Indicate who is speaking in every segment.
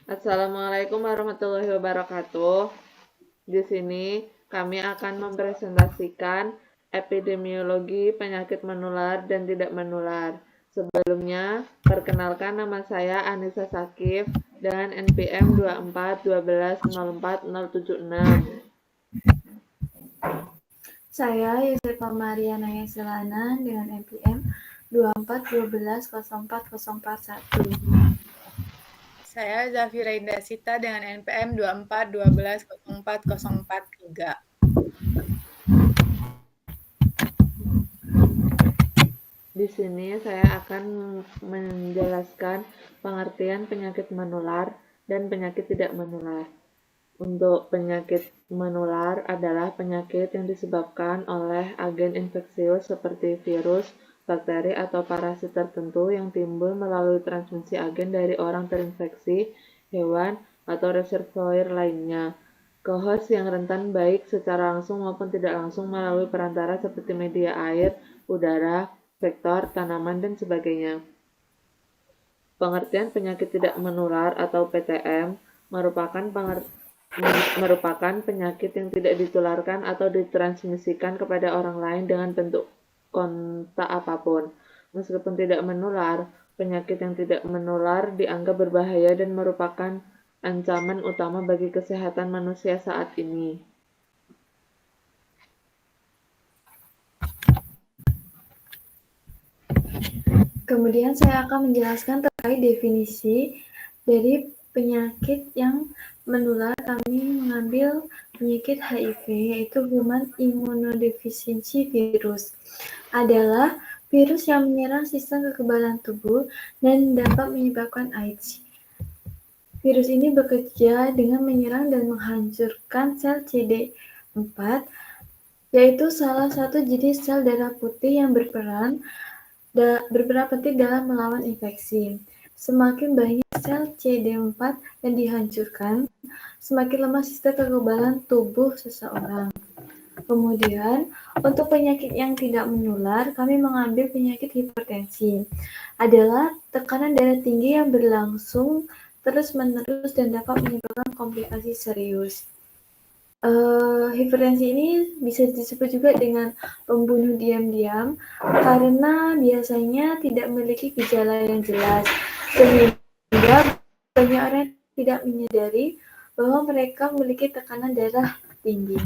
Speaker 1: Assalamualaikum warahmatullahi wabarakatuh. Di sini kami akan mempresentasikan epidemiologi penyakit menular dan tidak menular. Sebelumnya, perkenalkan nama saya Anissa Sakif dengan NPM 2412040076.
Speaker 2: Saya Yusefa Mariana Silana dengan NPM 24120401.
Speaker 3: Saya Zafira Indah Sita dengan NPM 2412040443.
Speaker 1: Di sini saya akan menjelaskan pengertian penyakit menular dan penyakit tidak menular. Untuk penyakit menular adalah penyakit yang disebabkan oleh agen infeksius seperti virus, bakteri, atau parasit tertentu yang timbul melalui transmisi agen dari orang terinfeksi, hewan, atau reservoir lainnya ke host yang rentan baik secara langsung maupun tidak langsung melalui perantara seperti media air, udara, vektor, tanaman, dan sebagainya. Pengertian penyakit tidak menular atau PTM merupakan penyakit yang tidak ditularkan atau ditransmisikan kepada orang lain dengan bentuk kontak apapun. Meskipun tidak menular, penyakit yang tidak menular dianggap berbahaya dan merupakan ancaman utama bagi kesehatan manusia saat ini.
Speaker 2: Kemudian saya akan menjelaskan terkait definisi dari penyakit yang menular. Kami mengambil penyakit HIV, yaitu Human Immunodeficiency Virus. Adalah virus yang menyerang sistem kekebalan tubuh dan dapat menyebabkan AIDS. Virus ini bekerja dengan menyerang dan menghancurkan sel CD4, yaitu salah satu jenis sel darah putih yang berperan penting dalam melawan infeksi. Semakin banyak sel CD4 yang dihancurkan, semakin lemah sistem kekebalan tubuh seseorang. Kemudian, untuk penyakit yang tidak menular, kami mengambil penyakit hipertensi. Adalah tekanan darah tinggi yang berlangsung terus-menerus dan dapat menyebabkan komplikasi serius. Hipertensi ini bisa disebut juga dengan pembunuh diam-diam karena biasanya tidak memiliki gejala yang jelas, sehingga banyak orang tidak menyadari bahwa mereka memiliki tekanan darah tinggi.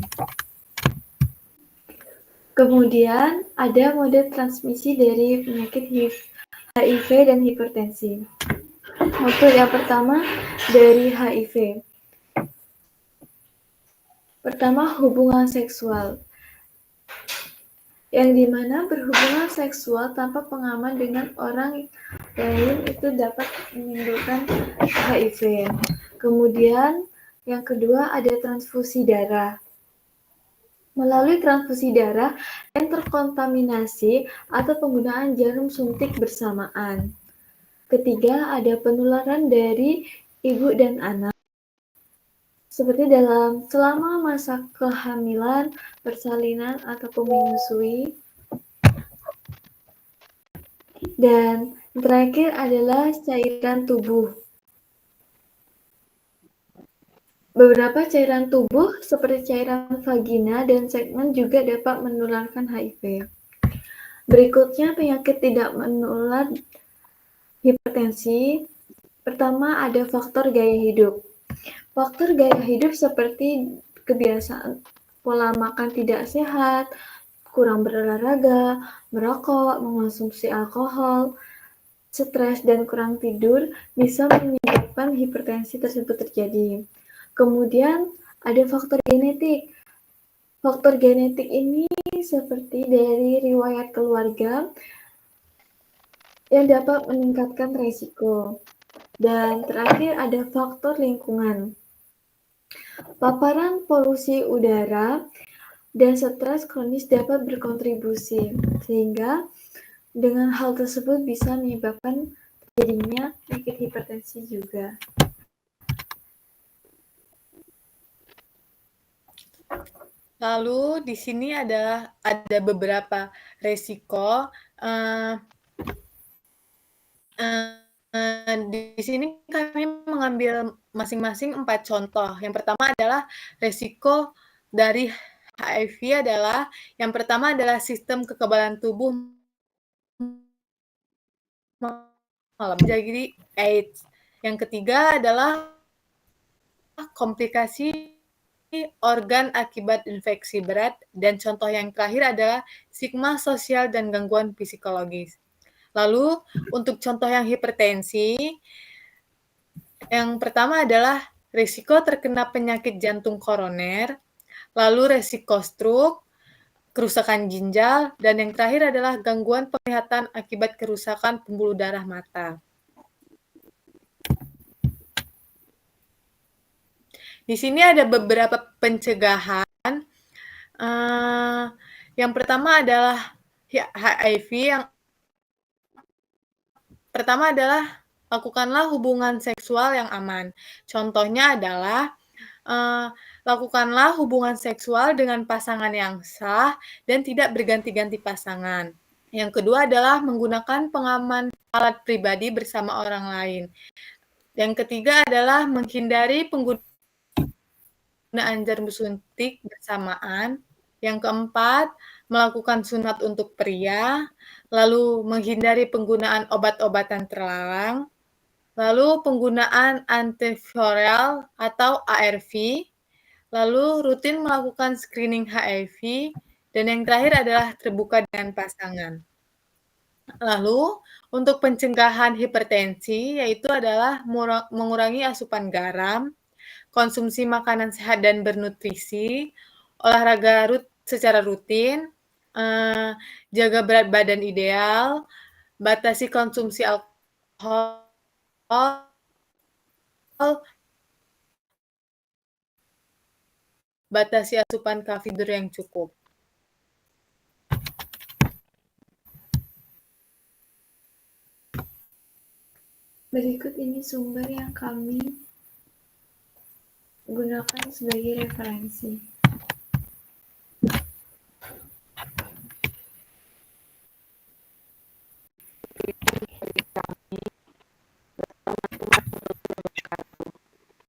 Speaker 2: Kemudian ada mode transmisi dari penyakit HIV dan hipertensi. Untuk yang pertama dari HIV. Pertama, hubungan seksual. Yang dimana berhubungan seksual tanpa pengaman dengan orang lain itu dapat menimbulkan HIV. Kemudian yang kedua ada transfusi darah. Melalui transfusi darah yang terkontaminasi atau penggunaan jarum suntik bersamaan. Ketiga ada penularan dari ibu dan anak. Seperti selama masa kehamilan, persalinan, ataupun menyusui. Dan terakhir adalah cairan tubuh. Beberapa cairan tubuh seperti cairan vagina dan segmen juga dapat menularkan HIV. Berikutnya penyakit tidak menular hipertensi. Pertama ada faktor gaya hidup. Faktor gaya hidup seperti kebiasaan pola makan tidak sehat, kurang berolahraga, merokok, mengonsumsi alkohol, stres dan kurang tidur bisa menyebabkan hipertensi tersebut terjadi. Kemudian ada faktor genetik. Faktor genetik ini seperti dari riwayat keluarga yang dapat meningkatkan risiko. Dan terakhir ada faktor lingkungan. Paparan polusi udara dan stres kronis dapat berkontribusi, sehingga dengan hal tersebut bisa menyebabkan terjadinya penyakit hipertensi juga.
Speaker 3: Lalu di sini ada beberapa resiko Di sini kami mengambil masing-masing 4 contoh. Yang pertama adalah resiko dari HIV adalah, yang pertama adalah sistem kekebalan tubuh menjadi AIDS. Yang ketiga adalah komplikasi organ akibat infeksi berat, dan contoh yang terakhir adalah stigma sosial dan gangguan psikologis. Lalu, untuk contoh yang hipertensi, yang pertama adalah risiko terkena penyakit jantung koroner, lalu risiko stroke, kerusakan ginjal, dan yang terakhir adalah gangguan penglihatan akibat kerusakan pembuluh darah mata. Di sini ada beberapa pencegahan. Yang pertama adalah HIV. Yang pertama adalah lakukanlah hubungan seksual yang aman. Contohnya adalah lakukanlah hubungan seksual dengan pasangan yang sah dan tidak berganti-ganti pasangan. Yang kedua adalah menggunakan pengaman alat pribadi bersama orang lain. Yang ketiga adalah menghindari penggunaan jarum suntik bersamaan. Yang keempat, melakukan sunat untuk pria, lalu menghindari penggunaan obat-obatan terlarang, lalu penggunaan antiviral atau ARV, lalu rutin melakukan screening HIV, dan yang terakhir adalah terbuka dengan pasangan. Lalu, untuk pencegahan hipertensi, yaitu adalah mengurangi asupan garam, konsumsi makanan sehat dan bernutrisi, olahraga secara rutin, jaga berat badan ideal, batasi konsumsi alkohol, batasi asupan karbohidrat yang cukup.
Speaker 2: Berikut ini sumber yang kami gunakan sebagai referensi.